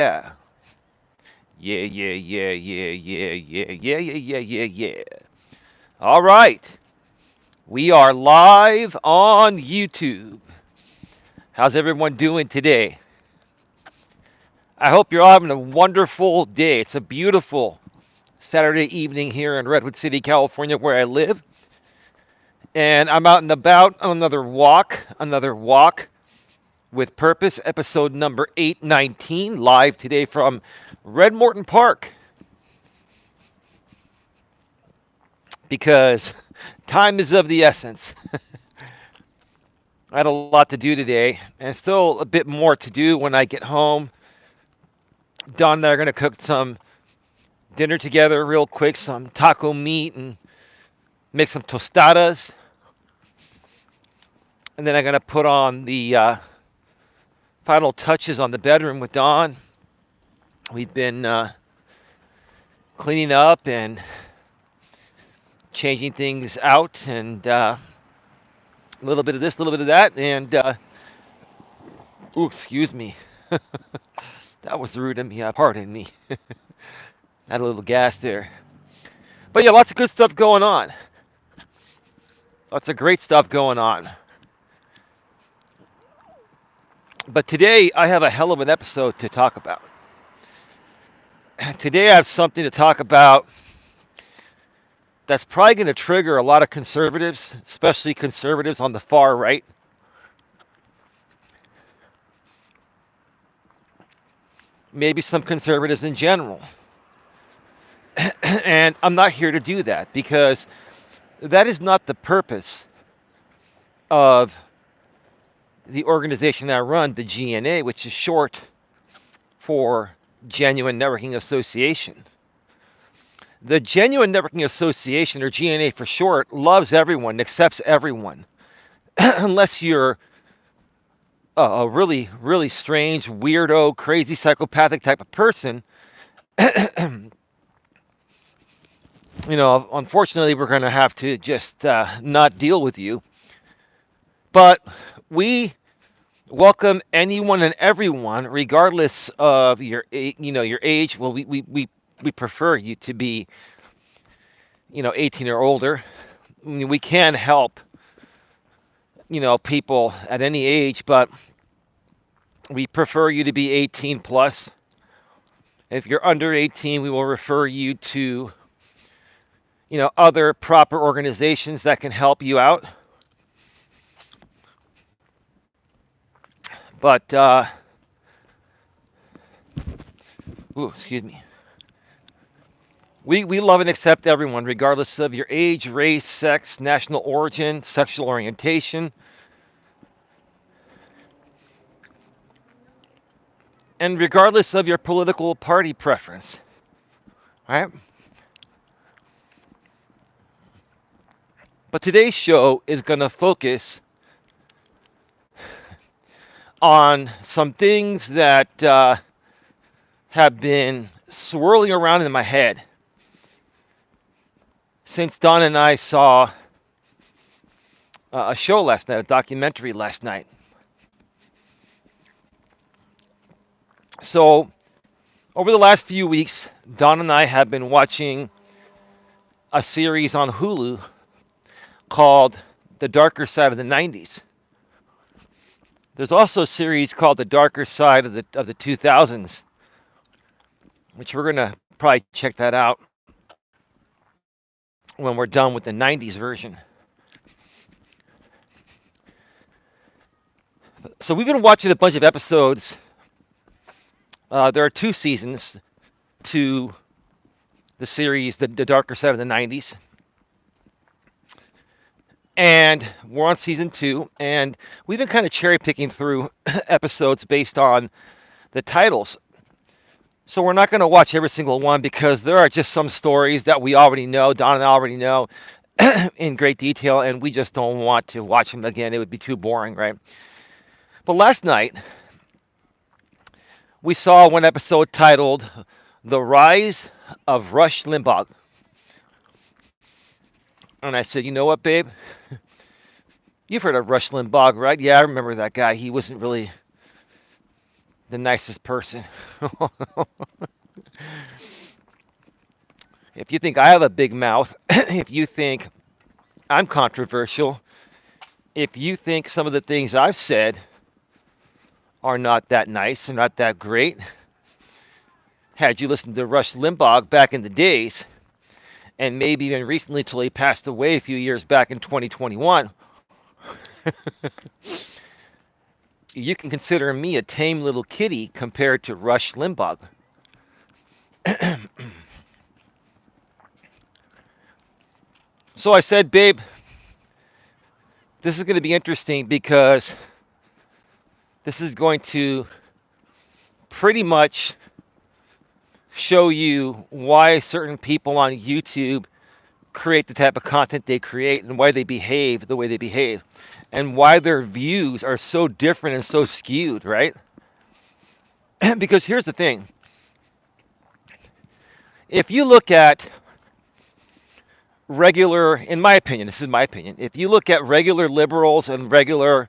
Yeah. Yeah, yeah, yeah, yeah, yeah, yeah, yeah, yeah, yeah, yeah, yeah. All right. We are live on YouTube. How's everyone doing today? I hope you're all having a wonderful day. It's a beautiful Saturday evening here in Redwood City, California, where I live. And I'm out and about on another walk with purpose, episode number 819, live today from Red Morton Park. Because time is of the essence. I had a lot to do today, and still a bit more to do when I get home. Don and I are going to cook some dinner together real quick, some taco meat, and make some tostadas. And then I'm going to put on the final touches on the bedroom with Don. We've been cleaning up and changing things out, and a little bit of this, a little bit of that, and ooh, excuse me. That was rude of me. Pardon me. Had a little gas there. But yeah, lots of good stuff going on. Lots of great stuff going on. But today, I have a hell of an episode to talk about. Today, I have something to talk about that's probably going to trigger a lot of conservatives, especially conservatives on the far right. Maybe some conservatives in general. And I'm not here to do that because that is not the purpose of the organization that I run, the GNA, which is short for Genuine Networking Association. The Genuine Networking Association, or GNA for short, loves everyone, accepts everyone, unless you're a really, really strange, weirdo, crazy, psychopathic type of person. Unfortunately, we're going to have to just not deal with you. But we welcome anyone and everyone, regardless of your age. Well, we prefer you to be 18 or older. I mean, we can help people at any age, but we prefer you to be 18 plus. If you're under 18, we will refer you to other proper organizations that can help you out. But excuse me. We love and accept everyone, regardless of your age, race, sex, national origin, sexual orientation, and regardless of your political party preference. All right? But today's show is going to focus on some things that have been swirling around in my head since Don and I saw a show last night, a documentary last night. So, over the last few weeks, Don and I have been watching a series on Hulu called The Darker Side of the 90s. There's also a series called The Darker Side of the 2000s, which we're going to probably check that out when we're done with the 90s version. So we've been watching a bunch of episodes. There are 2 seasons to the series, the Darker Side of the 90s. And we're on season 2, and we've been kind of cherry picking through episodes based on the titles. So we're not going to watch every single one because there are just some stories that we already know, Don and I already know in great detail, and we just don't want to watch them again. It would be too boring, right? But last night, we saw one episode titled The Rise of Rush Limbaugh. And I said, you know what, babe? You've heard of Rush Limbaugh, right? Yeah, I remember that guy. He wasn't really the nicest person. If you think I have a big mouth, if you think I'm controversial, if you think some of the things I've said are not that nice and not that great, had you listened to Rush Limbaugh back in the days, and maybe even recently till he passed away a few years back in 2021, you can consider me a tame little kitty compared to Rush Limbaugh. So I said, babe, this is going to be interesting because this is going to pretty much show you why certain people on YouTube create the type of content they create and why they behave the way they behave and why their views are so different and so skewed, right? Because here's the thing. If you look at regular, in my opinion, this is my opinion, if you look at regular liberals and regular,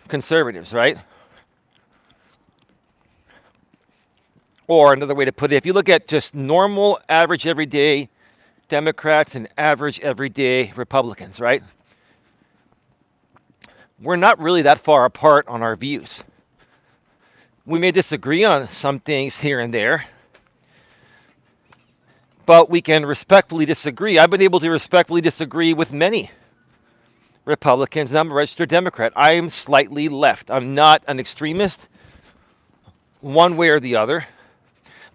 conservatives, right? Or another way to put it, if you look at just normal, average, everyday Democrats and average, everyday Republicans, right? We're not really that far apart on our views. We may disagree on some things here and there, but we can respectfully disagree. I've been able to respectfully disagree with many Republicans, and I'm a registered Democrat. I am slightly left. I'm not an extremist one way or the other,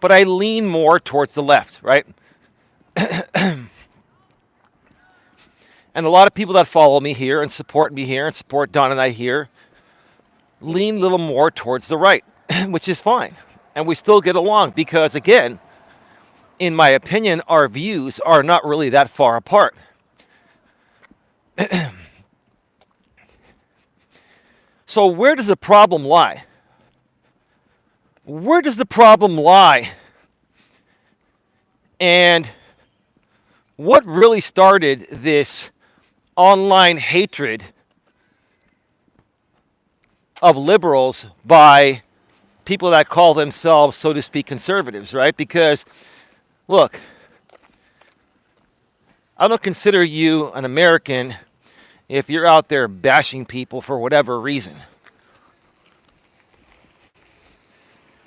but I lean more towards the left, right? And a lot of people that follow me here and support me here and support Don and I here lean a little more towards the right, which is fine. And we still get along because, again, in my opinion, our views are not really that far apart. So where does the problem lie? Where does the problem lie? And what really started this online hatred of liberals by people that call themselves, so to speak, conservatives, right? Because, look, I don't consider you an American if you're out there bashing people for whatever reason.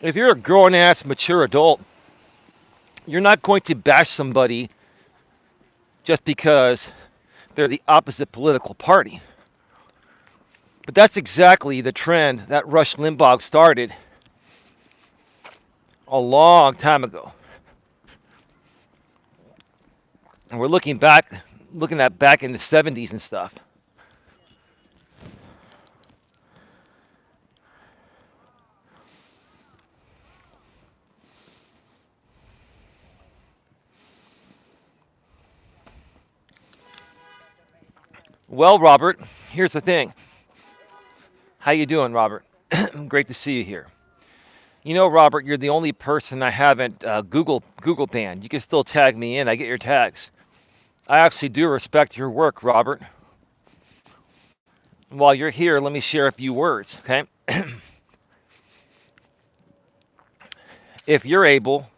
If you're a grown-ass, mature adult, you're not going to bash somebody just because they're the opposite political party. But that's exactly the trend that Rush Limbaugh started a long time ago. And we're looking at back in the 70s and stuff. Well, Robert, here's the thing. How you doing, Robert? Great to see you here. You know, Robert, you're the only person I haven't Google banned. You can still tag me in. I get your tags. I actually do respect your work, Robert. While you're here, let me share a few words, okay? If you're able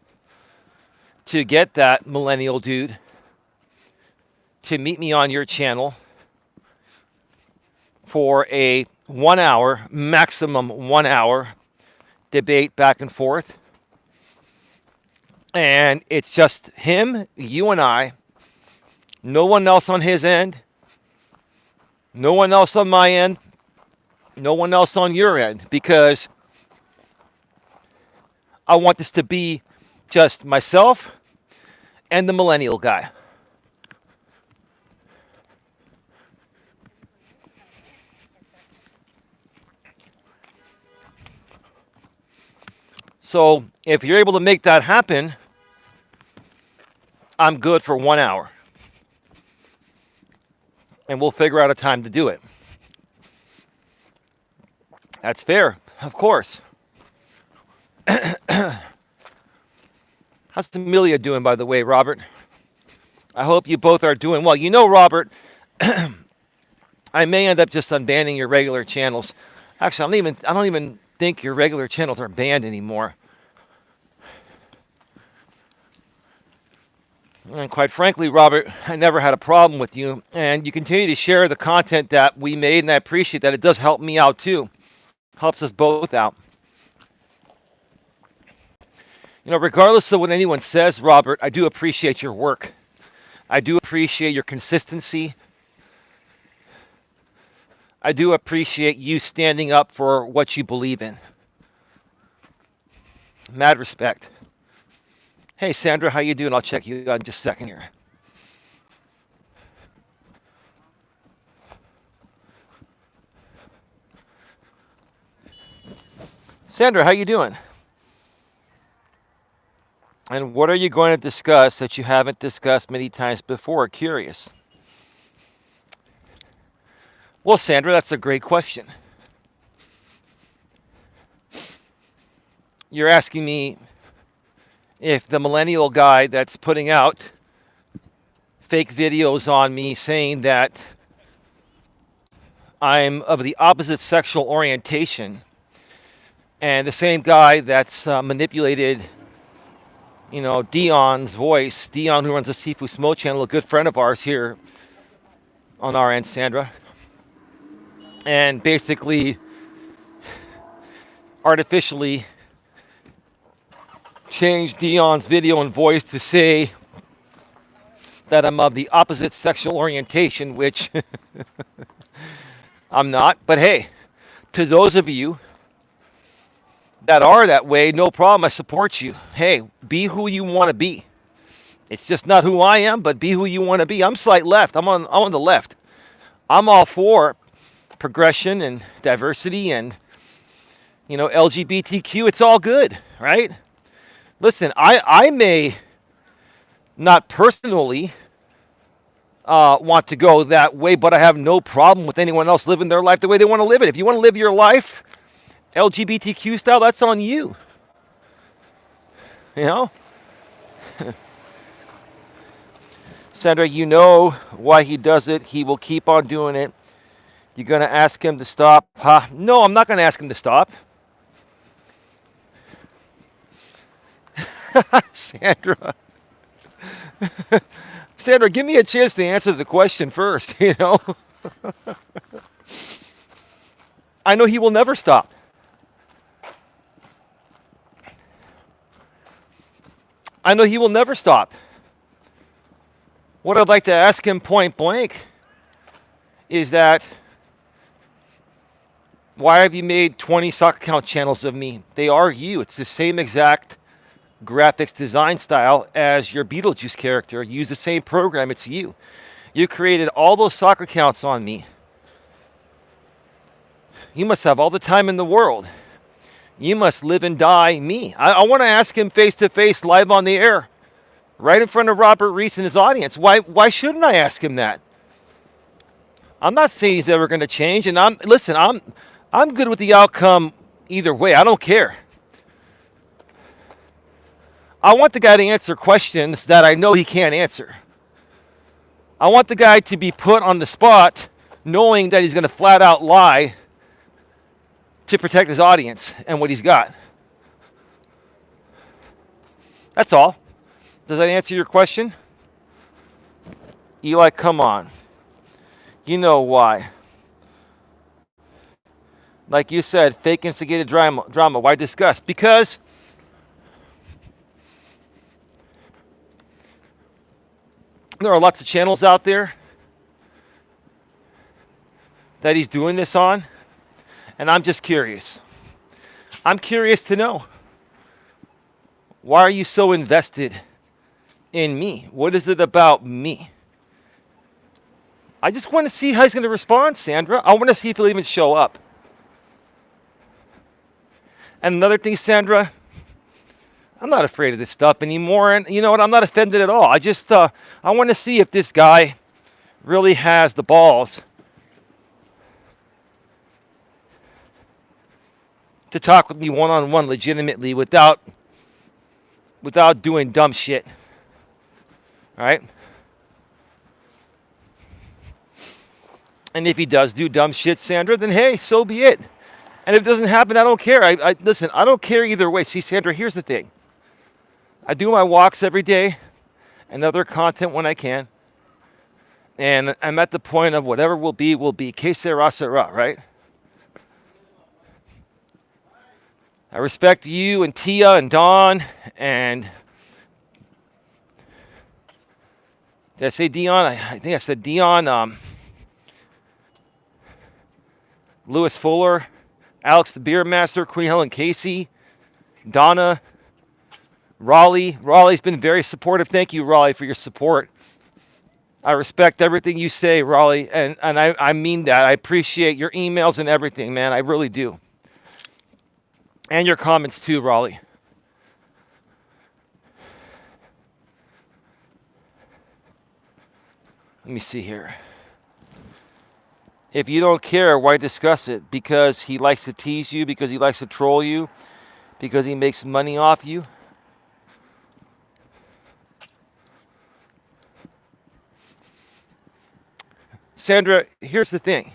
to get that millennial dude to meet me on your channel for a 1 hour, maximum 1 hour debate back and forth. And it's just him, you and I, no one else on his end, no one else on my end, no one else on your end, because I want this to be just myself and the millennial guy. So if you're able to make that happen, I'm good for 1 hour. And we'll figure out a time to do it. That's fair, of course. How's Amelia doing, by the way, Robert? I hope you both are doing well. You know, Robert, I may end up just unbanning your regular channels. Actually, I don't even think your regular channels are banned anymore. And quite frankly, Robert, I never had a problem with you. And you continue to share the content that we made, and I appreciate that. It does help me out too. Helps us both out. You know, regardless of what anyone says, Robert, I do appreciate your work. I do appreciate your consistency. I do appreciate you standing up for what you believe in. Mad respect. Hey, Sandra, how you doing? I'll check you out in just a second here. Sandra, how you doing? And what are you going to discuss that you haven't discussed many times before? Curious. Well, Sandra, that's a great question. You're asking me if the millennial guy that's putting out fake videos on me saying that I'm of the opposite sexual orientation, and the same guy that's manipulated, you know, Dion's voice, Dion, who runs the Sifu Smoke channel, a good friend of ours here on our end, Sandra, and basically artificially changed Dion's video and voice to say that I'm of the opposite sexual orientation, which I'm not. But hey, to those of you that are that way, no problem. I support you. Hey, be who you want to be. It's just not who I am, but be who you want to be. I'm slight left. I'm on the left. I'm all for progression and diversity and, you know, LGBTQ. It's all good, right? Listen, I may not personally want to go that way, but I have no problem with anyone else living their life the way they want to live it. If you want to live your life LGBTQ style, that's on you. You know? Sandra, you know why he does it. He will keep on doing it. You're going to ask him to stop? No, I'm not going to ask him to stop. Sandra. Sandra, give me a chance to answer the question first, you know? I know he will never stop. I know he will never stop. What I'd like to ask him point blank is that, why have you made 20 sock account channels of me? They are you. It's the same exact graphics design style as your Beetlejuice character. Use the same program. It's you. You created all those sock accounts on me. You must have all the time in the world. You must live and die me. I want to ask him face to face, live on the air, right in front of Robert Reese and his audience. Why shouldn't I ask him that? I'm not saying he's ever going to change, and I'm good with the outcome either way. I don't care. I want the guy to answer questions that I know he can't answer. I want the guy to be put on the spot knowing that he's going to flat out lie to protect his audience and what he's got. That's all. Does that answer your question? Eli, come on. You know why. Like you said, fake instigated drama. Why discuss? Because there are lots of channels out there that he's doing this on, and I'm just curious. I'm curious to know, why are you so invested in me? What is it about me? I just want to see how he's going to respond, Sandra. I want to see if he'll even show up. And another thing, Sandra, I'm not afraid of this stuff anymore, and you know what? I'm not offended at all. I want to see if this guy really has the balls to talk with me one-on-one legitimately without doing dumb shit. All right? And if he does do dumb shit, Sandra, then hey, so be it. And if it doesn't happen, I don't care. Listen, I don't care either way. See, Sandra, here's the thing. I do my walks every day and other content when I can. And I'm at the point of whatever will be, will be. Que sera, sera, right? I respect you and Tia and Dawn and... Did I say Dion? I think I said Dion. Lewis Fuller, Alex the Beer Master, Queen Helen Casey, Donna, Raleigh. Raleigh's been very supportive. Thank you, Raleigh, for your support. I respect everything you say, Raleigh, and I mean that. I appreciate your emails and everything, man. I really do. And your comments too, Raleigh. Let me see here. If you don't care, why discuss it? Because he likes to tease you, because he likes to troll you, because he makes money off you? Sandra, here's the thing.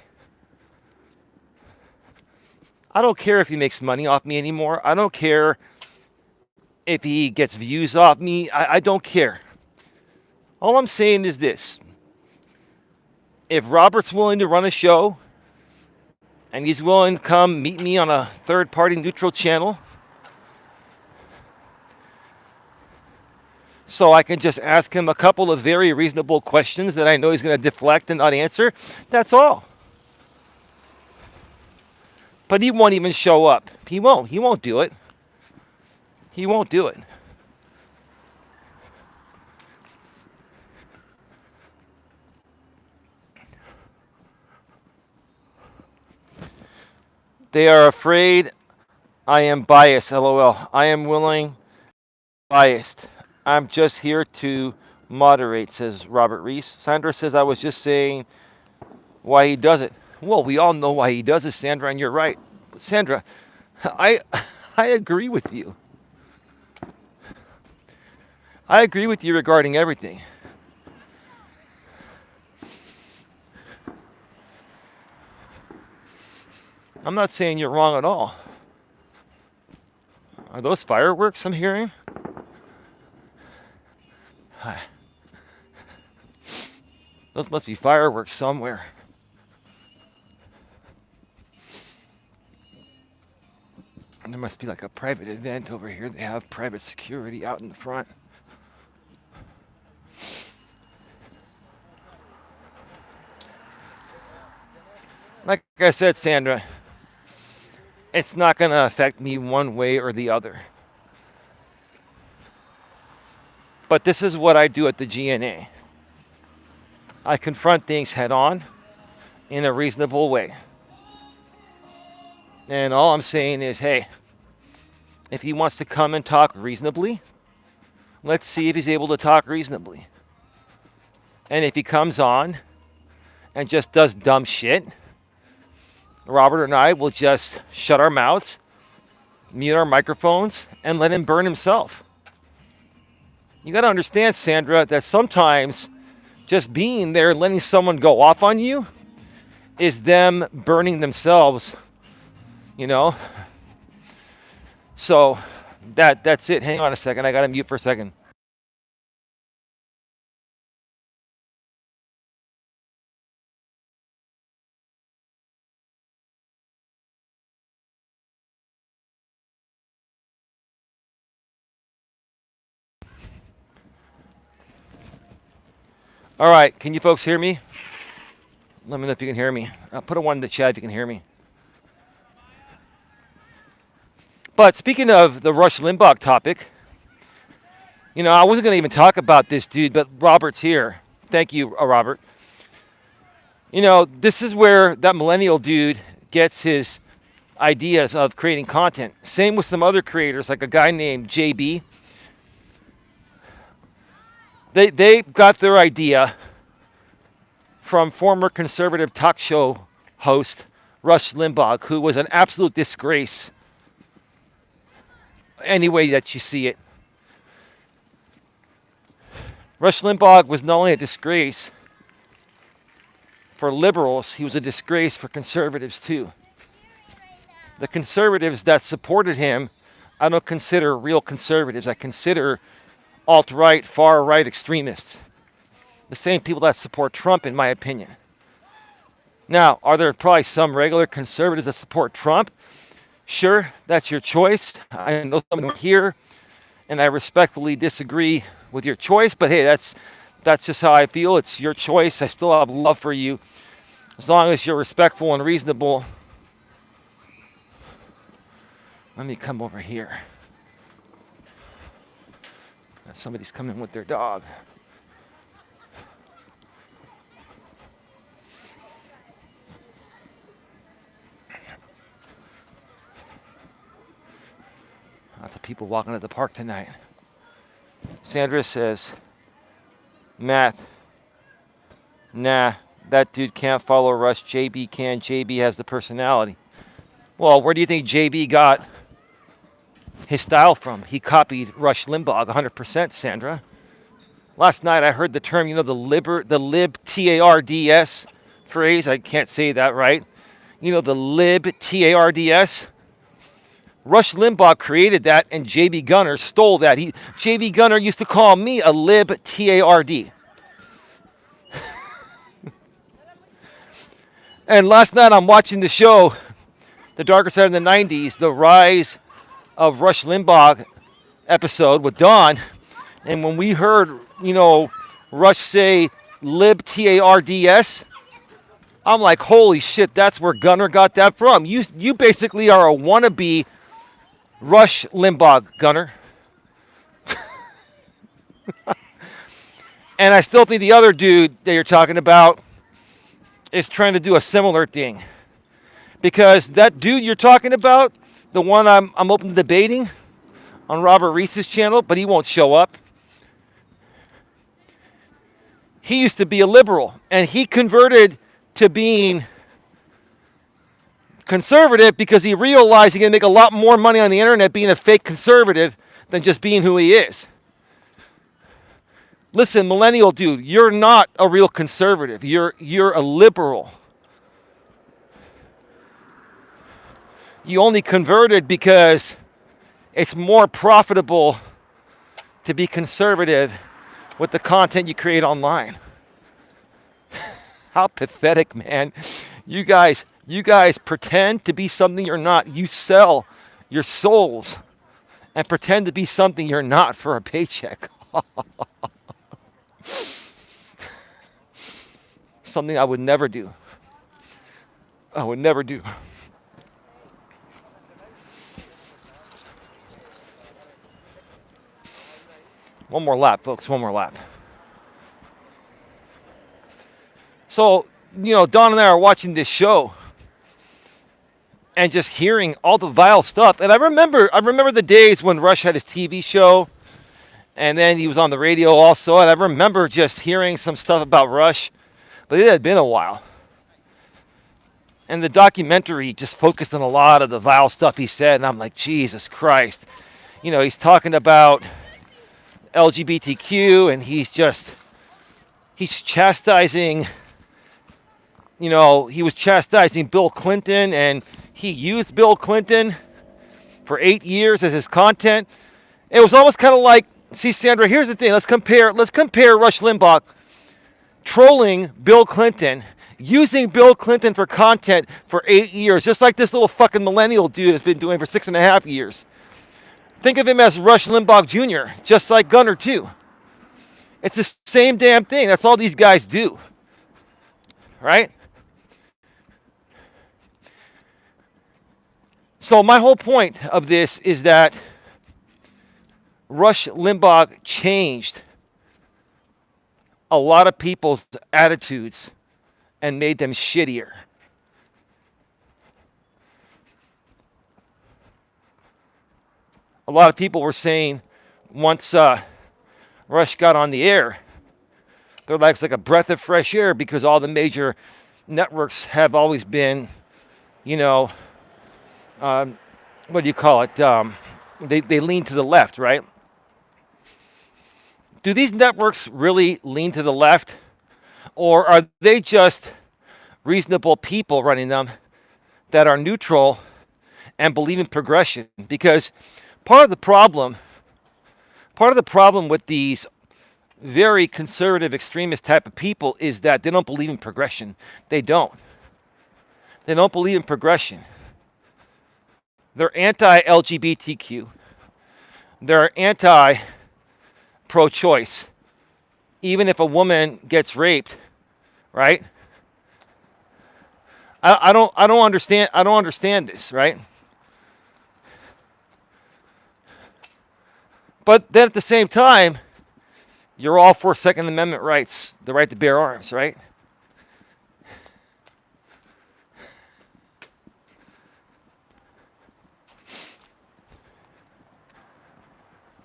I don't care if he makes money off me anymore. I don't care if he gets views off me. I don't care. All I'm saying is this. If Robert's willing to run a show and he's willing to come meet me on a third-party neutral channel so I can just ask him a couple of very reasonable questions that I know he's going to deflect and not answer, that's all. But he won't even show up. He won't. He won't do it. He won't do it. They are afraid I am biased, LOL. I am willing, biased. I'm just here to moderate, says Robert Reese. Sandra says I was just saying why he does it. Well, we all know why he does it, Sandra, and you're right. Sandra, I agree with you. I agree with you regarding everything. I'm not saying you're wrong at all. Are those fireworks I'm hearing? Hi. Those must be fireworks somewhere. And there must be like a private event over here. They have private security out in the front. Like I said, Sandra, it's not going to affect me one way or the other. But this is what I do at the GNA. I confront things head on in a reasonable way. And all I'm saying is, hey, if he wants to come and talk reasonably, let's see if he's able to talk reasonably. And if he comes on and just does dumb shit, Robert and I will just shut our mouths, mute our microphones, and let him burn himself. You got to understand, Sandra, that sometimes just being there and letting someone go off on you is them burning themselves, you know? So that's it. Hang on a second. I got to mute for a second. All right, can you folks hear me? Let me know if you can hear me. I'll put a 1 in the chat if you can hear me. But speaking of the Rush Limbaugh topic, you know, I wasn't going to even talk about this dude, but Robert's here. Thank you, Robert. You know, this is where that millennial dude gets his ideas of creating content. Same with some other creators, like a guy named JB. They got their idea from former conservative talk show host Rush Limbaugh, who was an absolute disgrace any way that you see it. Rush Limbaugh was not only a disgrace for liberals, he was a disgrace for conservatives too. The conservatives that supported him, I don't consider real conservatives. I consider alt-right, far-right extremists. The same people that support Trump, in my opinion. Now, are there probably some regular conservatives that support Trump? Sure, that's your choice. I know some of them here, and I respectfully disagree with your choice, but hey, that's just how I feel. It's your choice. I still have love for you. As long as you're respectful and reasonable. Let me come over here. Somebody's coming with their dog. Lots of people walking at the park tonight. Sandra says, Matt, nah, that dude can't follow Rush. JB can. JB has the personality. Well, where do you think JB got his style from? He copied Rush Limbaugh 100%, Sandra. Last night I heard the term, the lib T-A-R-D-S phrase. I can't say that right. The lib T-A-R-D-S. Rush Limbaugh created that, and J.B. Gunner stole that. J.B. Gunner used to call me a lib T-A-R-D. And last night I'm watching the show, The Darker Side of the 90s, the rise of Rush Limbaugh episode with Don. And when we heard, Rush say lib T-A-R-D-S, I'm like, holy shit, that's where Gunner got that from. You basically are a wannabe Rush Limbaugh, Gunner. And I still think the other dude that you're talking about is trying to do a similar thing. Because that dude you're talking about, the one I'm open to debating on Robert Reese's channel, but he won't show up. He used to be a liberal, and he converted to being conservative because he realized he can make a lot more money on the internet being a fake conservative than just being who he is. Listen, millennial dude, you're not a real conservative. You're a liberal. You only converted because it's more profitable to be conservative with the content you create online. How pathetic, man. You guys pretend to be something you're not. You sell your souls and pretend to be something you're not for a paycheck. Something I would never do. I would never do. One more lap, folks. One more lap. So, Don and I are watching this show and just hearing all the vile stuff. And I remember the days when Rush had his TV show, and then he was on the radio also. And I remember just hearing some stuff about Rush, but it had been a while. And the documentary just focused on a lot of the vile stuff he said, and I'm like, Jesus Christ. He's talking about LGBTQ, and he's chastising, he was chastising Bill Clinton, and he used Bill Clinton for 8 years as his content. It was almost kind of like, see, Sandra, here's the thing. Let's compare Rush Limbaugh trolling Bill Clinton, using Bill Clinton for content for 8 years, just like this little fucking millennial dude has been doing for 6.5 years. Think of him as Rush Limbaugh Jr., just like Gunner, too. It's the same damn thing. That's all these guys do. Right? So my whole point of this is that Rush Limbaugh changed a lot of people's attitudes and made them shittier. A lot of people were saying once Rush got on the air, they're like, it's like a breath of fresh air because all the major networks have always been, what do you call it? They lean to the left, right? Do these networks really lean to the left? Or are they just reasonable people running them that are neutral and believe in progression. Because part of the problem, part of the problem with these very conservative, extremist type of people is that they don't believe in progression. They don't. They don't believe in progression. They're anti-LGBTQ. They're anti-pro-choice. Even if a woman gets raped, right? I don't understand. I don't understand this, right? But then at the same time, you're all for Second Amendment rights, the right to bear arms, right?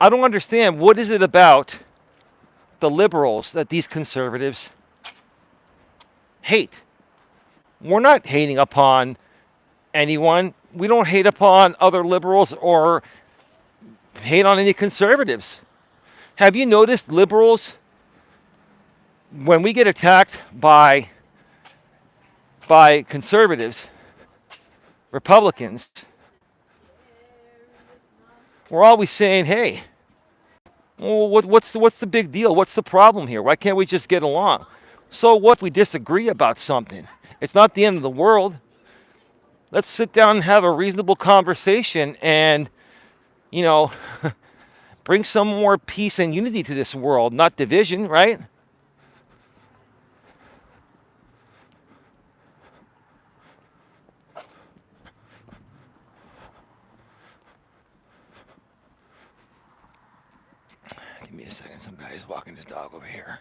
I don't understand. What is it about the liberals that these conservatives hate? We're not hating upon anyone. We don't hate upon other liberals or hate on any conservatives. Have you noticed liberals, when we get attacked by conservatives, Republicans, we're always saying, hey, well, what's the big deal? What's the problem here? Why can't we just get along? So what if we disagree about something? It's not the end of the world. Let's sit down and have a reasonable conversation and, bring some more peace and unity to this world, not division, right? Give me a second. Some guy is walking his dog over here.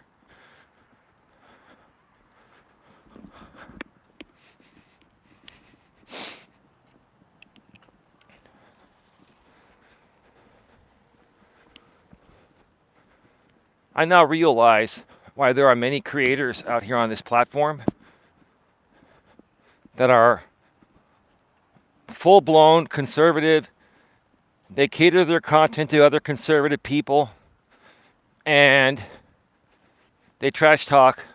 I now realize why there are many creators out here on this platform that are full-blown conservative. They cater their content to other conservative people, and they trash talk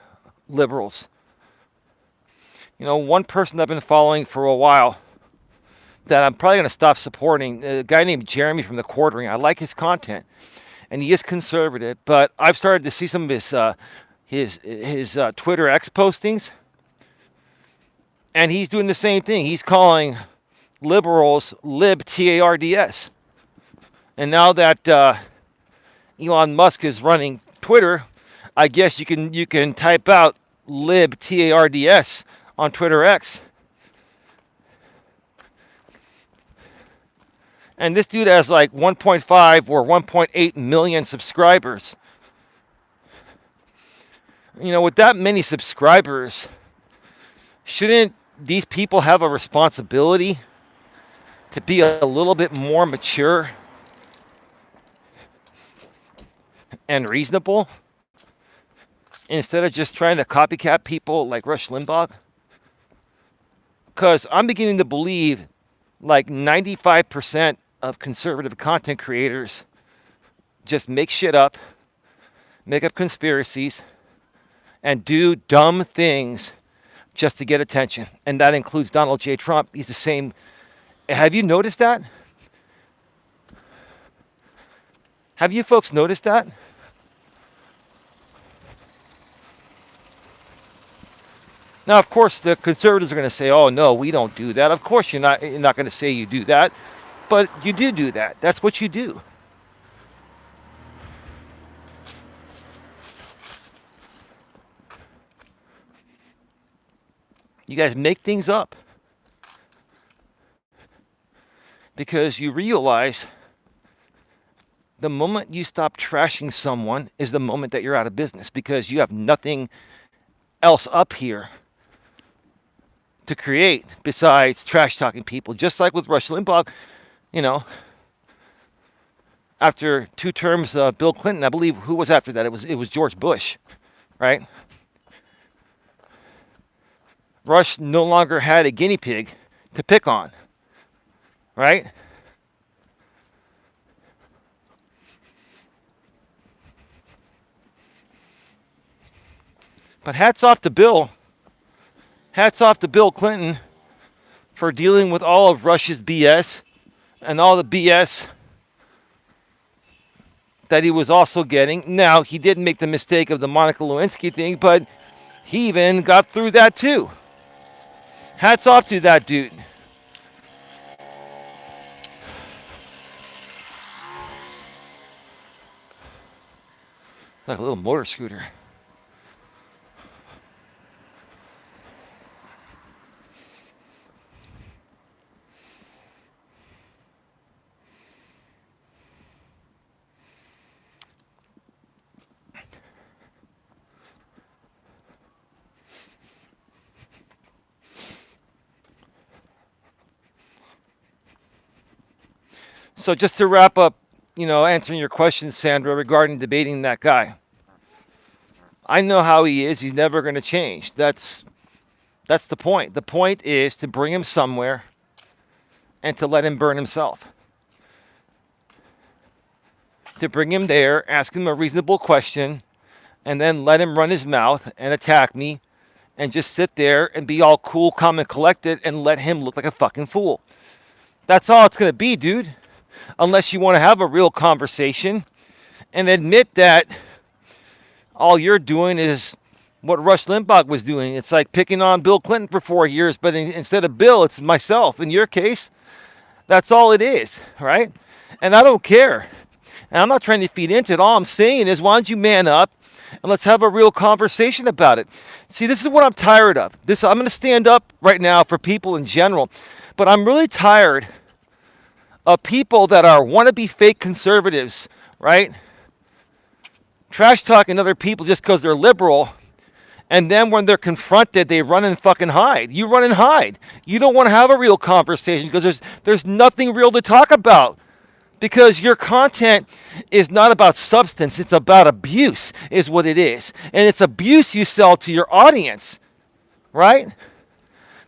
liberals. One person I've been following for a while that I'm probably going to stop supporting, a guy named Jeremy from the Quartering. I like his content, and he is conservative, but I've started to see some of his Twitter X postings, and he's doing the same thing. He's calling liberals lib TARDS. And now that Elon Musk is running Twitter, I guess you can type out lib TARDS on Twitter X. And this dude has like 1.5 or 1.8 million subscribers. With that many subscribers, shouldn't these people have a responsibility to be a little bit more mature and reasonable instead of just trying to copycat people like Rush Limbaugh? Because I'm beginning to believe like 95% of conservative content creators just make shit up, make up conspiracies, and do dumb things just to get attention. And that includes Donald J. Trump. He's the same. Have you noticed that? Have you folks noticed that? Now, of course, the conservatives are going to say, oh, no, we don't do that. Of course, you're not going to say you do that. But you do that. That's what you do. You guys make things up because you realize the moment you stop trashing someone is the moment that you're out of business, because you have nothing else up here to create besides trash talking people. Just like with Rush Limbaugh, after 2 terms of Bill Clinton, I believe, who was after that? It was George Bush, right? Rush no longer had a guinea pig to pick on, right? But hats off to Bill. Hats off to Bill Clinton for dealing with all of Russia's BS and all the BS that he was also getting. Now, he didn't make the mistake of the Monica Lewinsky thing, but he even got through that too. Hats off to that dude. Like a little motor scooter. So just to wrap up, answering your question, Sandra, regarding debating that guy. I know how he is. He's never going to change. That's the point. The point is to bring him somewhere and to let him burn himself. To bring him there, ask him a reasonable question, and then let him run his mouth and attack me and just sit there and be all cool, calm, and collected and let him look like a fucking fool. That's all it's going to be, dude. Unless you want to have a real conversation and admit that all you're doing is what Rush Limbaugh was doing. It's like picking on Bill Clinton for 4 years, but instead of Bill, it's myself. In your case, that's all it is, right? And I don't care. And I'm not trying to feed into it. All I'm saying is, why don't you man up and let's have a real conversation about it. See, this is what I'm tired of. I'm going to stand up right now for people in general, but I'm really tired of people that are wannabe fake conservatives, right? Trash talking other people just because they're liberal, and then when they're confronted, they run and fucking hide. You run and hide. You don't want to have a real conversation because there's nothing real to talk about. Because your content is not about substance, it's about abuse, is what it is. And it's abuse you sell to your audience, right?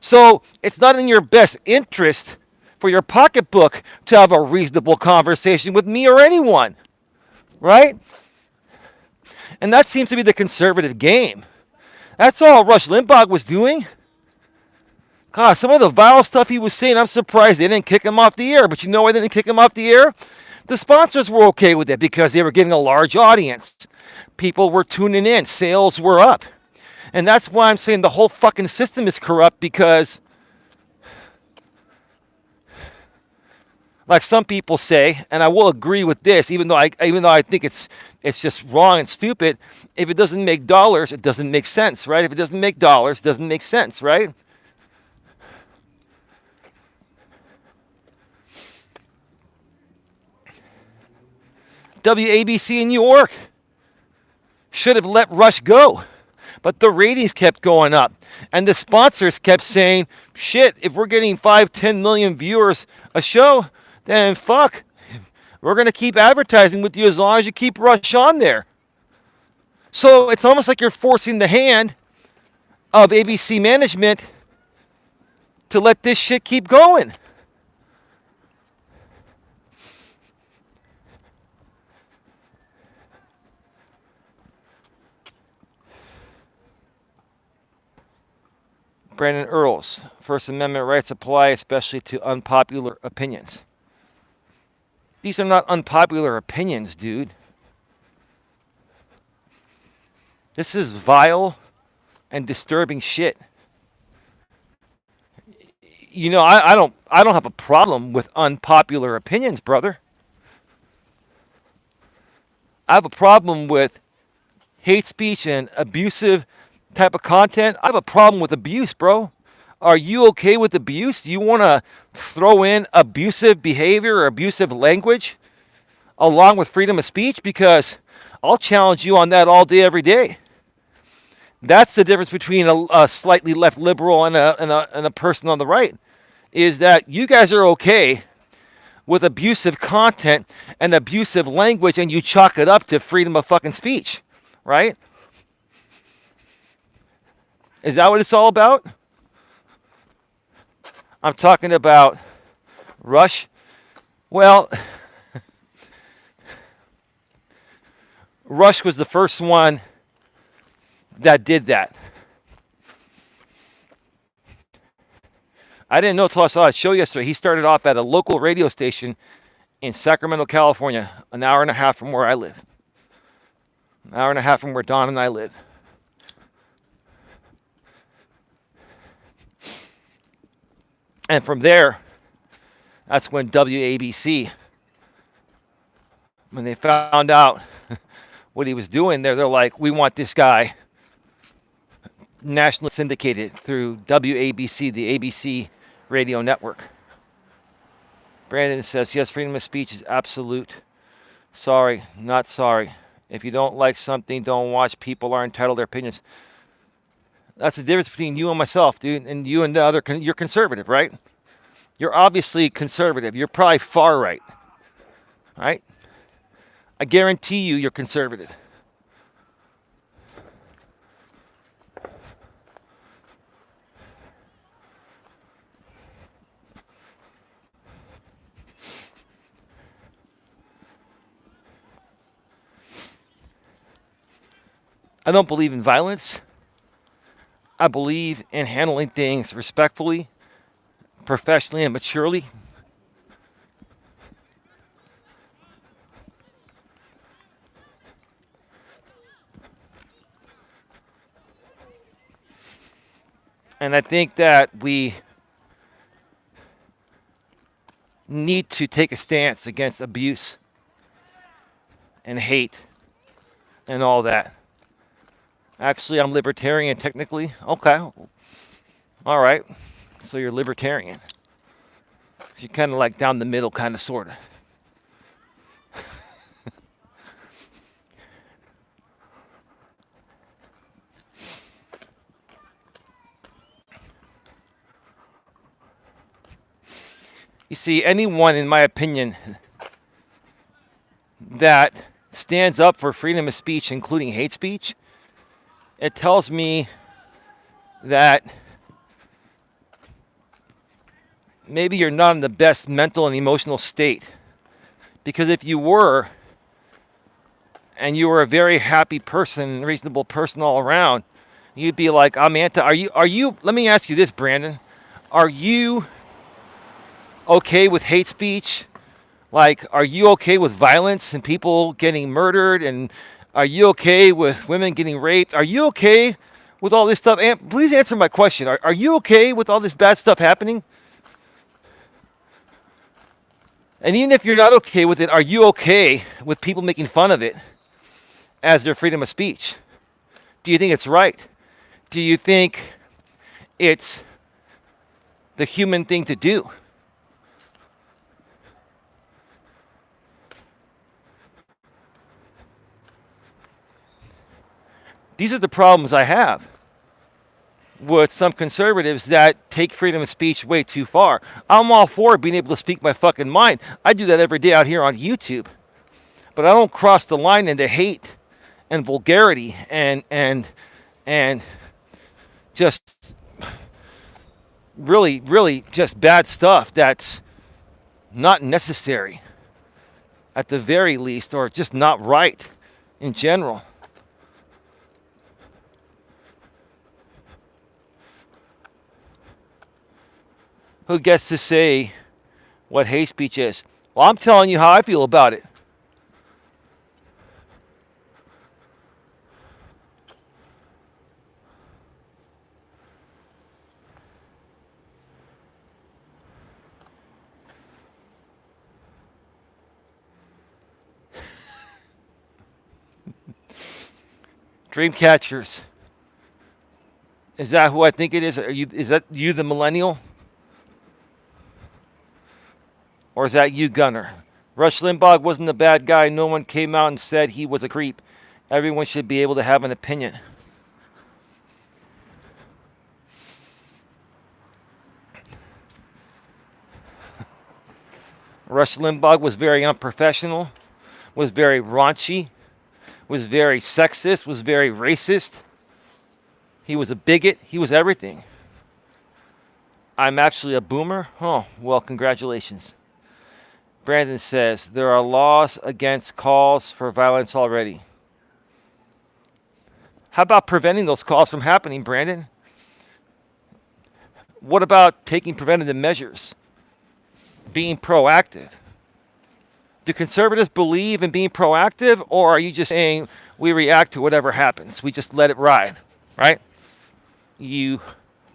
So it's not in your best interest for your pocketbook to have a reasonable conversation with me or anyone, right? And that seems to be the conservative game. That's all Rush Limbaugh was doing. God, some of the vile stuff he was saying, I'm surprised they didn't kick him off the air. But you know why they didn't kick him off the air? The sponsors were okay with it because they were getting a large audience. People were tuning in. Sales were up. And that's why I'm saying the whole fucking system is corrupt because, like some people say, and I will agree with this, even though I think it's just wrong and stupid, if it doesn't make dollars, it doesn't make sense, right? If it doesn't make dollars, it doesn't make sense, right? WABC in New York should have let Rush go. But the ratings kept going up. And the sponsors kept saying, shit, if we're getting 5-10 million viewers a show, then fuck, we're going to keep advertising with you as long as you keep Rush on there. So it's almost like you're forcing the hand of ABC management to let this shit keep going. Brandon Earls, First Amendment rights apply especially to unpopular opinions. These are not unpopular opinions, dude. This is vile and disturbing shit. I don't have a problem with unpopular opinions, brother. I have a problem with hate speech and abusive type of content. I have a problem with abuse, bro. Are you okay with abuse? Do you want to throw in abusive behavior or abusive language along with freedom of speech? Because I'll challenge you on that all day, every day. That's the difference between a slightly left liberal and a person on the right, is that you guys are okay with abusive content and abusive language and you chalk it up to freedom of fucking speech, right? Is that what it's all about? I'm talking about Rush. Well, Rush was the first one that did that. I didn't know until I saw a show yesterday. He started off at a local radio station in Sacramento, California, an hour and a half from where I live. An hour and a half from where Don and I live. And from there, that's when WABC, when they found out what he was doing there, they're like, we want this guy nationally syndicated through WABC, the ABC radio network. Brandon says, yes, freedom of speech is absolute. Sorry, not sorry. If you don't like something, don't watch. People are entitled to their opinions. That's the difference between you and myself, dude, and you and the other. You're conservative, right? You're obviously conservative. You're probably far right, right? I guarantee you're conservative. I don't believe in violence. I believe in handling things respectfully, professionally, and maturely. And I think that we need to take a stance against abuse and hate and all that. Actually, I'm libertarian technically. Okay. All right. So you're libertarian. You're kind of like down the middle, kind of, sort of. You see, anyone, in my opinion, that stands up for freedom of speech, including hate speech, it tells me that maybe you're not in the best mental and emotional state. Because if you were, and you were a very happy person, reasonable person all around, you'd be like, I'm anti. Are you, let me ask you this, Brandon. Are you okay with hate speech? Like, are you okay with violence and people getting murdered? And are you okay with women getting raped? Are you okay with all this stuff? And please answer my question. Are you okay with all this bad stuff happening? And even if you're not okay with it, are you okay with people making fun of it as their freedom of speech? Do you think it's right? Do you think it's the human thing to do? These are the problems I have with some conservatives that take freedom of speech way too far. I'm all for being able to speak my fucking mind. I do that every day out here on YouTube. But I don't cross the line into hate and vulgarity and just really just bad stuff that's not necessary at the very least, or just not right in general. Who gets to say what hate speech is? Well, I'm telling you how I feel about it. Dreamcatchers. Is that who I think it is? Is that you, the millennial? Or is that you, Gunner? Rush Limbaugh wasn't a bad guy. No one came out and said he was a creep. Everyone should be able to have an opinion. Rush Limbaugh was very unprofessional, was very raunchy, was very sexist, was very racist. He was a bigot. He was everything. I'm actually a boomer? Oh, well, congratulations. Brandon says, there are laws against calls for violence already. How about preventing those calls from happening, Brandon? What about taking preventative measures? Being proactive? Do conservatives believe in being proactive, or are you just saying we react to whatever happens? We just let it ride, right? You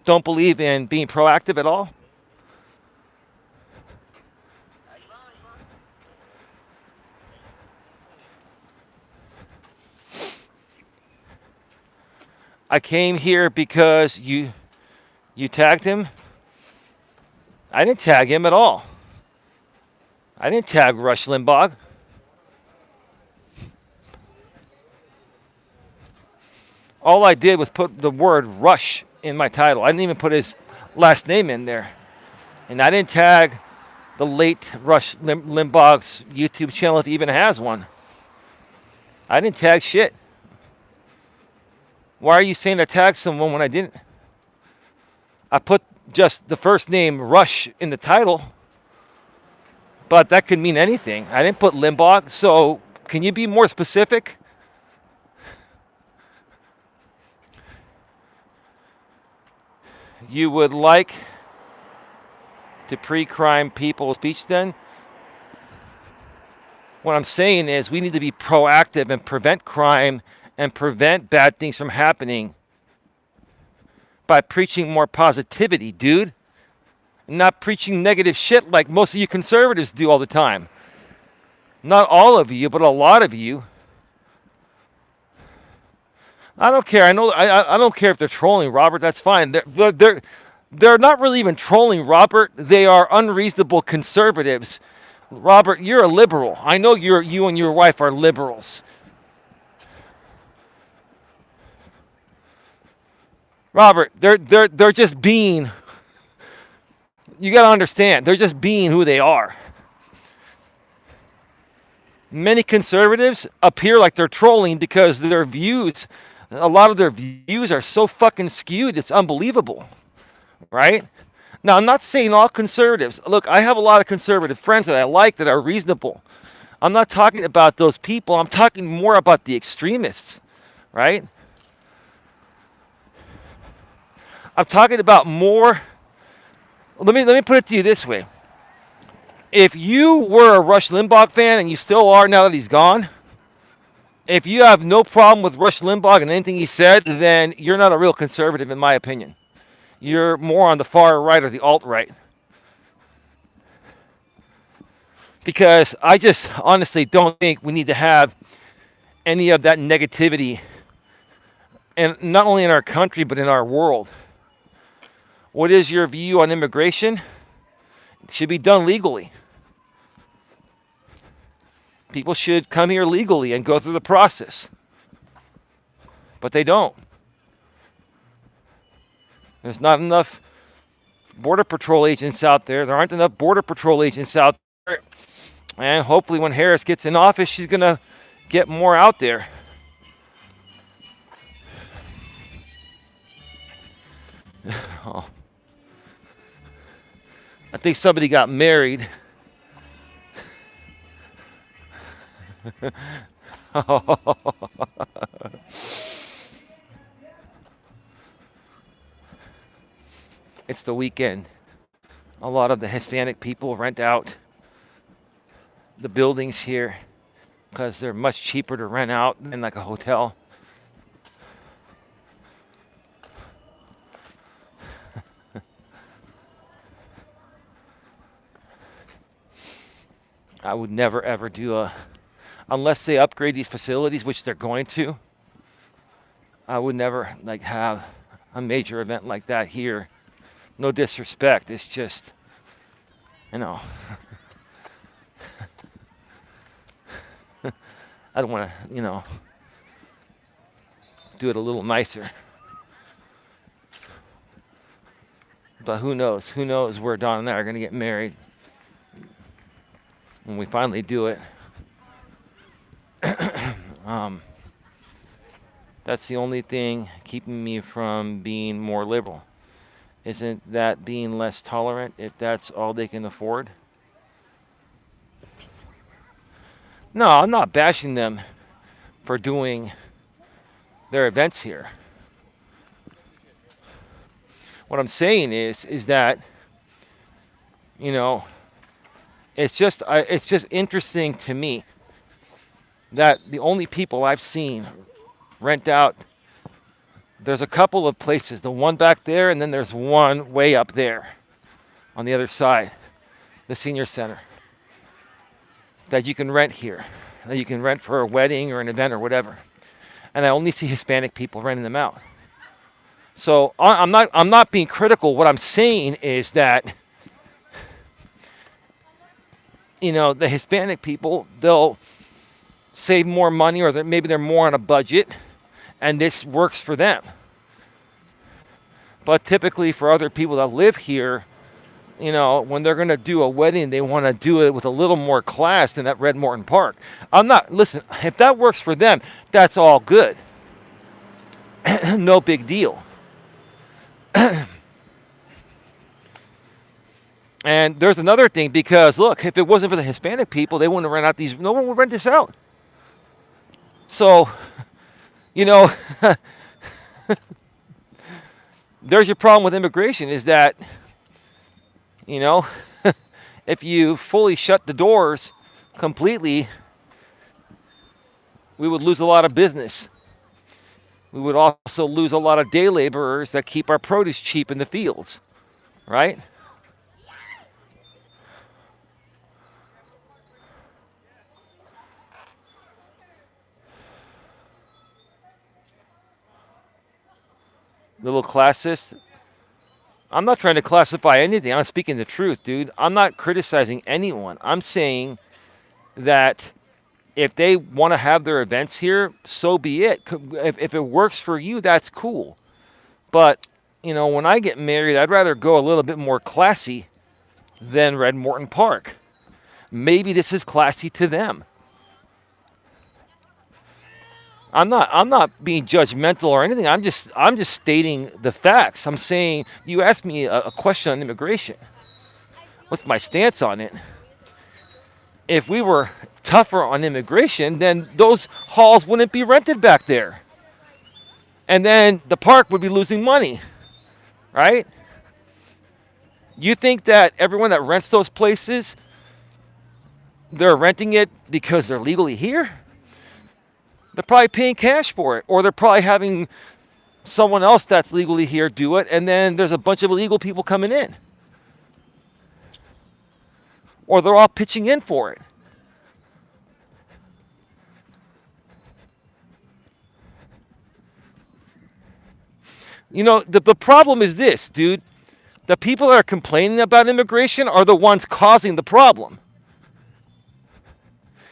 don't believe in being proactive at all? I came here because you tagged him. I didn't tag him at all. I didn't tag Rush Limbaugh. All I did was put the word Rush in my title. I didn't even put his last name in there. And I didn't tag the late Rush Limbaugh's YouTube channel if he even has one. I didn't tag shit. Why are you saying I tagged someone when I didn't? I put just the first name Rush in the title, but that could mean anything. I didn't put Limbaugh, so can you be more specific? You would like to pre-crime people's speech then? What I'm saying is we need to be proactive and prevent crime and prevent bad things from happening by preaching more positivity, dude. Not preaching negative shit like most of you conservatives do all the time. Not all of you, but a lot of you. I don't care. I don't care if they're trolling Robert. That's fine. They're not really even trolling Robert. They are unreasonable conservatives. Robert, you're a liberal. I know you and your wife are liberals. Robert, they're just being. You got to understand, they're just being who they are. Many conservatives appear like they're trolling because their views, a lot of their views are so fucking skewed, it's unbelievable. Right? Now, I'm not saying all conservatives. Look, I have a lot of conservative friends that I like that are reasonable. I'm not talking about those people. I'm talking more about the extremists. Right? I'm talking about more. Let me put it to you this way. If you were a Rush Limbaugh fan, and you still are now that he's gone, if you have no problem with Rush Limbaugh and anything he said, then you're not a real conservative, in my opinion. You're more on the far right or the alt-right. Because I just honestly don't think we need to have any of that negativity, and not only in our country, but in our world. What is your view on immigration? It should be done legally. People should come here legally and go through the process. But they don't. There's not enough Border Patrol agents out there. There aren't enough Border Patrol agents out there. And hopefully when Harris gets in office, she's going to get more out there. Oh. I think somebody got married. It's the weekend. A lot of the Hispanic people rent out the buildings here because they're much cheaper to rent out than like a hotel. I would never ever do unless they upgrade these facilities, which they're going to. I would never like have a major event like that here. No disrespect, it's just, you know. I don't want to, do it a little nicer. But who knows? Who knows where Don and I are going to get married when we finally do it. That's the only thing keeping me from being more liberal. Isn't that being less tolerant if that's all they can afford? No, I'm not bashing them for doing their events here. What I'm saying is that, you know, it's just interesting to me that the only people I've seen rent out, there's a couple of places, the one back there, and then there's one way up there on the other side, the senior center, that you can rent here, that you can rent for a wedding or an event or whatever. And I only see Hispanic people renting them out. So I'm not being critical. What I'm saying is that, you know, the Hispanic people, they'll save more money, or maybe they're more on a budget, and this works for them. But typically for other people that live here, you know, when they're going to do a wedding, they want to do it with a little more class than at Red Morton Park. Listen, if that works for them, that's all good. No big deal. And there's another thing, because look, if it wasn't for the Hispanic people, they wouldn't rent out these, no one would rent this out. So, you know, there's your problem with immigration, is that, you know, if you fully shut the doors completely, we would lose a lot of business. We would also lose a lot of day laborers that keep our produce cheap in the fields, right? Little classist. I'm not trying to classify anything. I'm speaking the truth, dude. I'm not criticizing anyone. I'm saying that if they want to have their events here, so be it. If it works for you, that's cool. But, you know, when I get married, I'd rather go a little bit more classy than Red Morton Park. Maybe this is classy to them. I'm not being judgmental or anything. I'm just stating the facts. I'm saying, you asked me a question on immigration. What's my stance on it? If we were tougher on immigration, then those halls wouldn't be rented back there. And then the park would be losing money, right? You think that everyone that rents those places, they're renting it because they're legally here? They're probably paying cash for it, or they're probably having someone else that's legally here do it, and then there's a bunch of illegal people coming in. Or they're all pitching in for it. You know, the problem is this, dude. The people that are complaining about immigration are the ones causing the problem.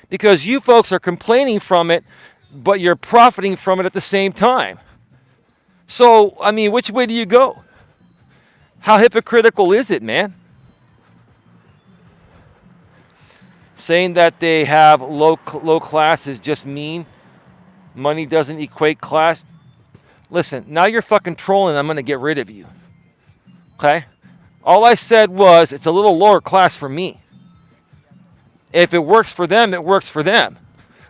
Because you folks are complaining from it, but you're profiting from it at the same time. So, I mean, which way do you go? How hypocritical is it, man? Saying that they have low class is just mean. Money doesn't equate class. Listen, now you're fucking trolling. I'm going to get rid of you. Okay? All I said was it's a little lower class for me. If it works for them, it works for them.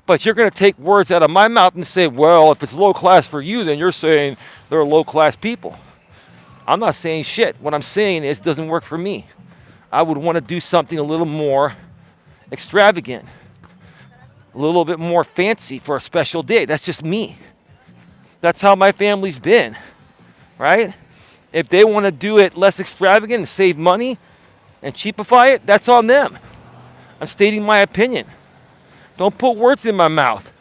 But you're going to take words out of my mouth and say, well, if it's low class for you, then you're saying they're low class people. I'm not saying shit. What I'm saying is it doesn't work for me. I would want to do something a little more extravagant, a little bit more fancy for a special day. That's just me. That's how my family's been, right? If they want to do it less extravagant and save money and cheapify it, that's on them. I'm stating my opinion. Don't put words in my mouth.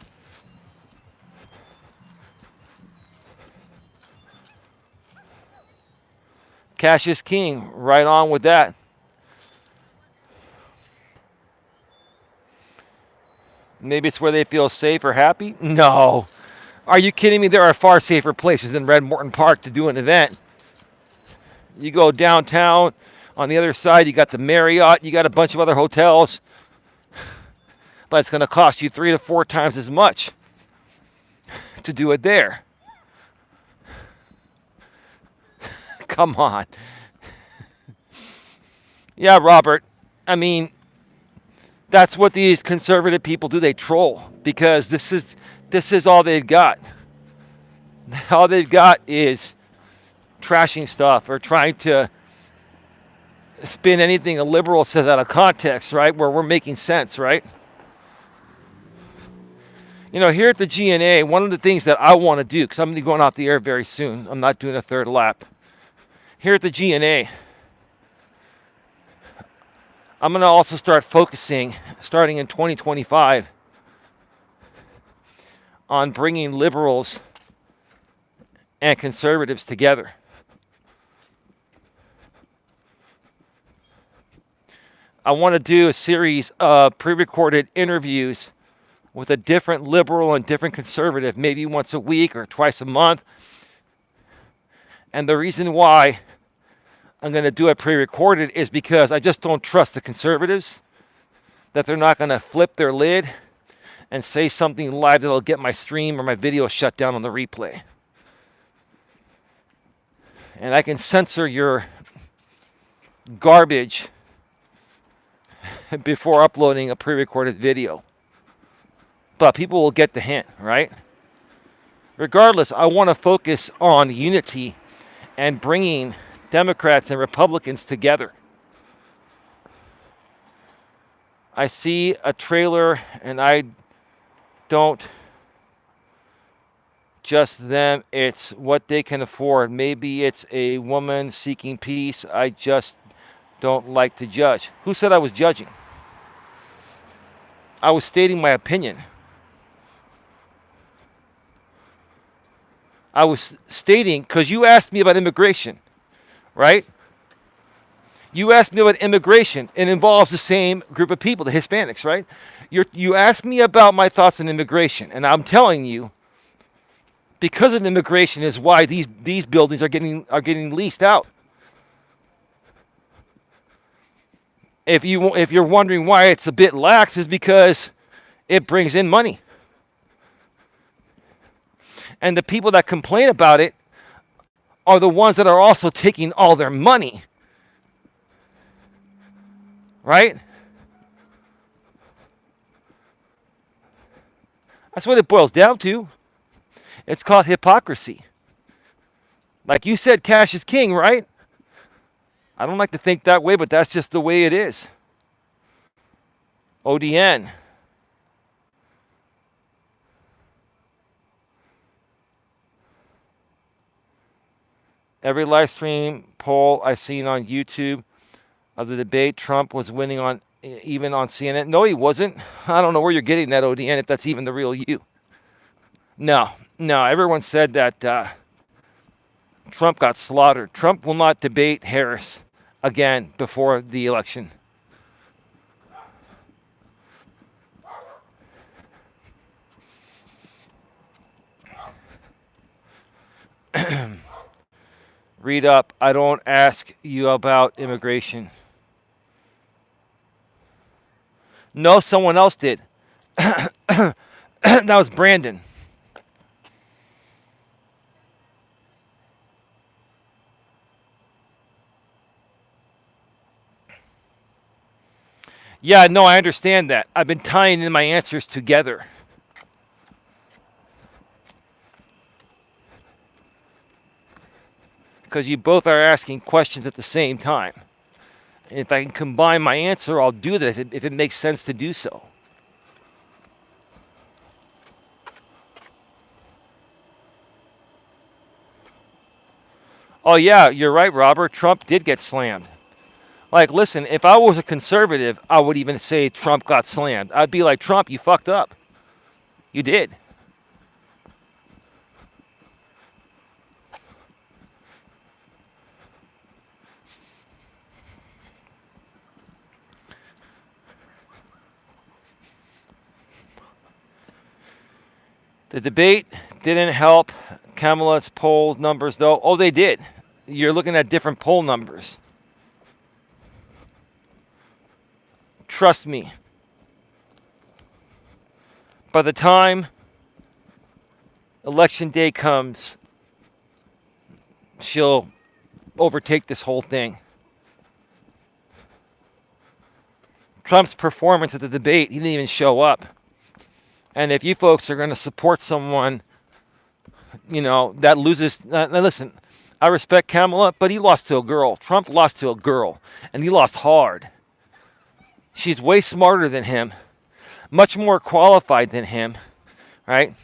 Cash is king. Right on with that. Maybe it's where they feel safe or happy? No. Are you kidding me? There are far safer places than Red Morton Park to do an event. You go downtown, on the other side, you got the Marriott, you got a bunch of other hotels. But it's going to cost you 3 to 4 times as much to do it there. Come on. Yeah, Robert. I mean, that's what these conservative people do. They troll because this is all they've got. All they've got is trashing stuff or trying to spin anything a liberal says out of context, right? Where we're making sense, right? You know, here at the GNA, one of the things that I want to do, because I'm going to be going off the air very soon. I'm not doing a third lap. Here at the GNA, I'm going to also start focusing, starting in 2025, on bringing liberals and conservatives together. I want to do a series of pre-recorded interviews with a different liberal and different conservative, maybe once a week or twice a month. And the reason why I'm going to do it pre-recorded is because I just don't trust the conservatives, that they're not going to flip their lid and say something live that'll get my stream or my video shut down on the replay. And I can censor your garbage before uploading a pre-recorded video. But people will get the hint, right? Regardless, I want to focus on unity and bringing Democrats and Republicans together. I see a trailer and I don't just them, it's what they can afford. Maybe it's a woman seeking peace. I just don't like to judge. Who said I was judging? I was stating my opinion. I was stating, because you asked me about immigration, right? You asked me about immigration. It involves the same group of people, the Hispanics, right? You asked me about my thoughts on immigration, and I'm telling you, because of immigration is why these buildings are getting leased out. If you're wondering why it's a bit lax, is because it brings in money. And the people that complain about it are the ones that are also taking all their money. Right? That's what it boils down to. It's called hypocrisy. Like you said, cash is king, right? I don't like to think that way, but that's just the way it is. ODN. Every live stream poll I've seen on YouTube of the debate, Trump was winning on even on CNN. No, he wasn't. I don't know where you're getting that, ODN, if that's even the real you. No. Everyone said that Trump got slaughtered. Trump will not debate Harris again before the election. Read up. I don't ask you about immigration. No, someone else did. That was Brandon. Yeah, no, I understand that. I've been tying in my answers together. Because you both are asking questions at the same time. And if I can combine my answer, I'll do that if it makes sense to do so. Oh, yeah, you're right, Robert. Trump did get slammed. Like, listen, if I was a conservative, I would even say Trump got slammed. I'd be like, Trump, you fucked up. You did. The debate didn't help Kamala's poll numbers, though. Oh, they did. You're looking at different poll numbers. Trust me. By the time election day comes, she'll overtake this whole thing. Trump's performance at the debate, he didn't even show up. And if you folks are going to support someone, that loses... Now listen, I respect Kamala, but he lost to a girl. Trump lost to a girl, and he lost hard. She's way smarter than him, much more qualified than him, right?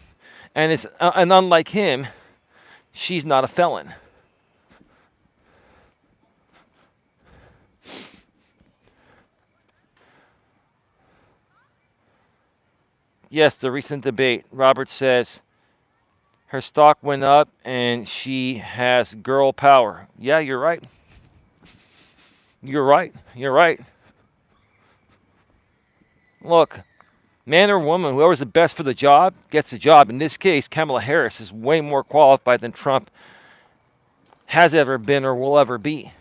And unlike him, she's not a felon. Yes, the recent debate. Robert says her stock went up and she has girl power. Yeah, you're right. You're right. You're right. Look, man or woman, whoever's the best for the job gets the job. In this case, Kamala Harris is way more qualified than Trump has ever been or will ever be.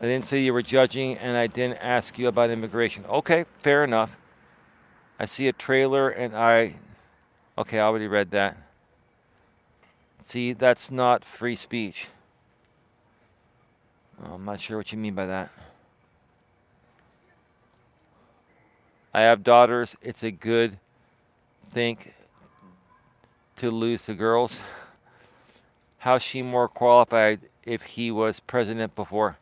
I didn't say you were judging, and I didn't ask you about immigration. Okay, fair enough. I see a trailer, and okay, I already read that. See, that's not free speech. I'm not sure what you mean by that. I have daughters. It's a good thing to lose to girls. How's she more qualified if he was president before?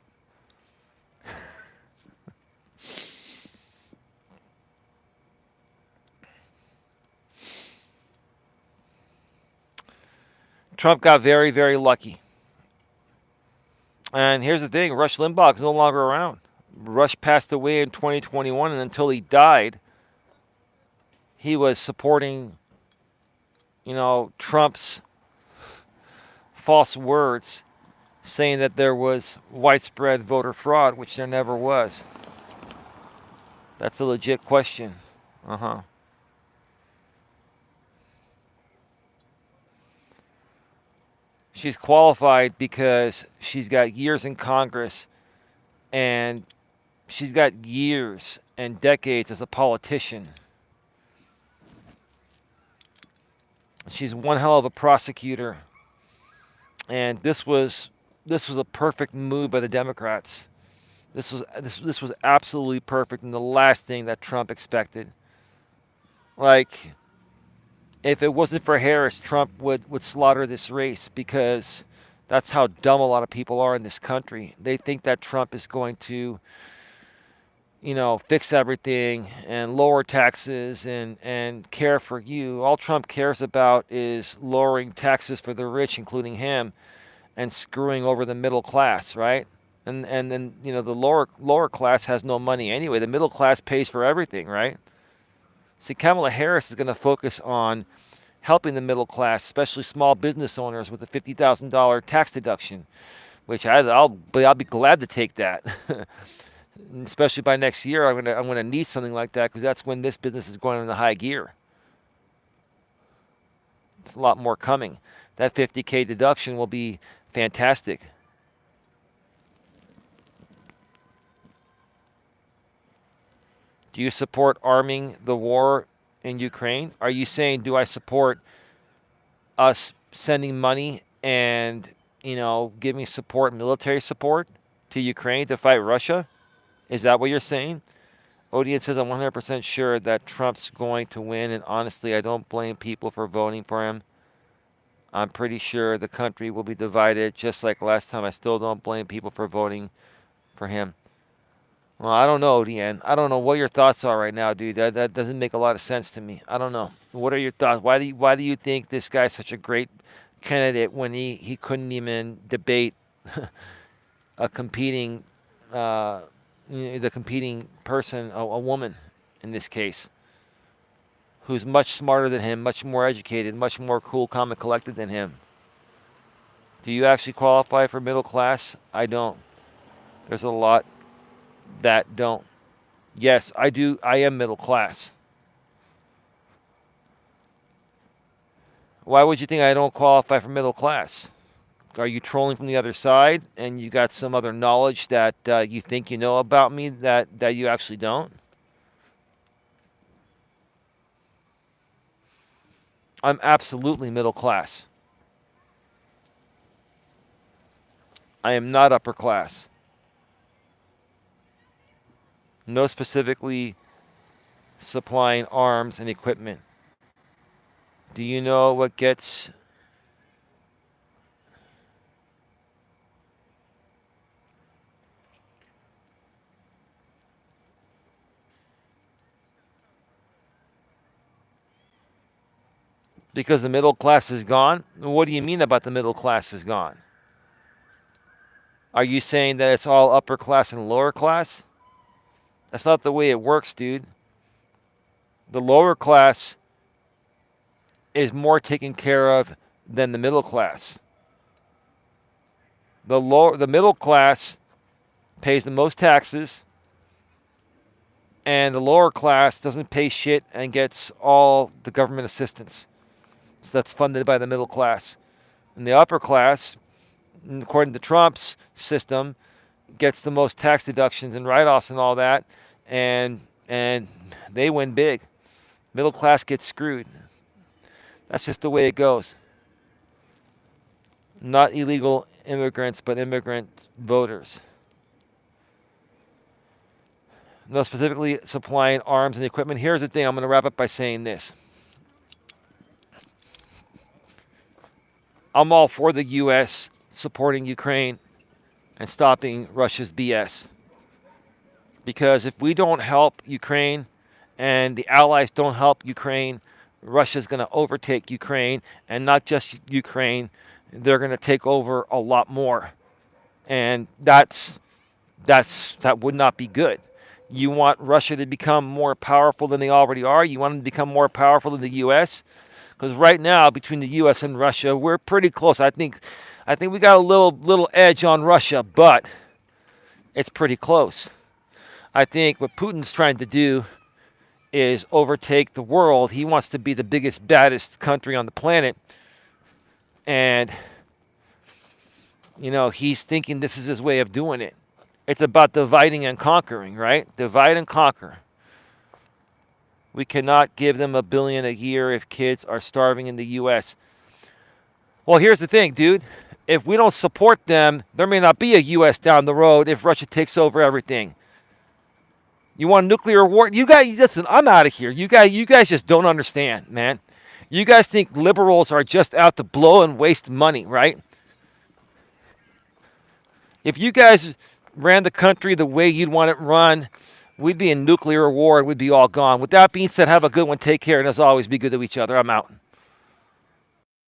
Trump got very, very lucky. And here's the thing, Rush Limbaugh is no longer around. Rush passed away in 2021, and until he died, he was supporting, Trump's false words, saying that there was widespread voter fraud, which there never was. That's a legit question. Uh-huh. She's qualified because she's got years in Congress and she's got years and decades as a politician. She's one hell of a prosecutor. And this was a perfect move by the Democrats. This was absolutely perfect and the last thing that Trump expected. Like, if it wasn't for Harris, Trump would slaughter this race because that's how dumb a lot of people are in this country. They think that Trump is going to, fix everything and lower taxes and care for you. All Trump cares about is lowering taxes for the rich, including him, and screwing over the middle class, right? And then the lower class has no money anyway. The middle class pays for everything, right? See, Kamala Harris is going to focus on helping the middle class, especially small business owners, with a $50,000 tax deduction, which I'll be glad to take that. Especially by next year, I'm gonna need something like that because that's when this business is going into high gear. There's a lot more coming. That 50K deduction will be fantastic. Do you support arming the war in Ukraine? Are you saying, do I support us sending money and, giving support, military support to Ukraine to fight Russia? Is that what you're saying? Odian says, I'm 100% sure that Trump's going to win, and honestly, I don't blame people for voting for him. I'm pretty sure the country will be divided just like last time. I still don't blame people for voting for him. Well, I don't know, Deanne. I don't know what your thoughts are right now, dude. That doesn't make a lot of sense to me. I don't know. What are your thoughts? Why do you think this guy's such a great candidate when he couldn't even debate a competing the competing person, a woman in this case, who's much smarter than him, much more educated, much more cool, calm, and collected than him? Do you actually qualify for middle class? I don't. There's a lot that don't. Yes, I do. I am middle class. Why would you think I don't qualify for middle class? Are you trolling from the other side and you got some other knowledge that you think you know about me that you actually don't? I'm absolutely middle class. I am not upper class. No specifically supplying arms and equipment. Do you know what gets because the middle class is gone? What do you mean about the middle class is gone? Are you saying that it's all upper class and lower class? That's not the way it works, dude. The lower class is more taken care of than the middle class. The middle class pays the most taxes, and the lower class doesn't pay shit and gets all the government assistance. So that's funded by the middle class. And the upper class, according to Trump's system, gets the most tax deductions and write-offs and all that, and they win big. Middle class gets screwed. That's just the way it goes. Not illegal immigrants, but immigrant voters. No specifically supplying arms and equipment. Here's the thing. I'm going to wrap up by saying this. I'm all for the U.S. supporting Ukraine and stopping Russia's BS. Because if we don't help Ukraine and the allies don't help Ukraine, Russia's going to overtake Ukraine, and not just Ukraine, they're going to take over a lot more. And that would not be good. You want Russia to become more powerful than they already are? You want them to become more powerful than the U.S.? Because right now, between the U.S. and Russia, we're pretty close. I think we got a little edge on Russia, but it's pretty close. I think what Putin's trying to do is overtake the world. He wants to be the biggest, baddest country on the planet. And, he's thinking this is his way of doing it. It's about dividing and conquering, right? Divide and conquer. We cannot give them $1 billion a year if kids are starving in the U.S. Well, here's the thing, dude. If we don't support them, there may not be a U.S. down the road if Russia takes over everything. You want nuclear war? You guys, listen, I'm out of here. You guys just don't understand, man. You guys think liberals are just out to blow and waste money, right? If you guys ran the country the way you'd want it run, we'd be in nuclear war and we'd be all gone. With that being said, have a good one. Take care, and as always, be good to each other. I'm out.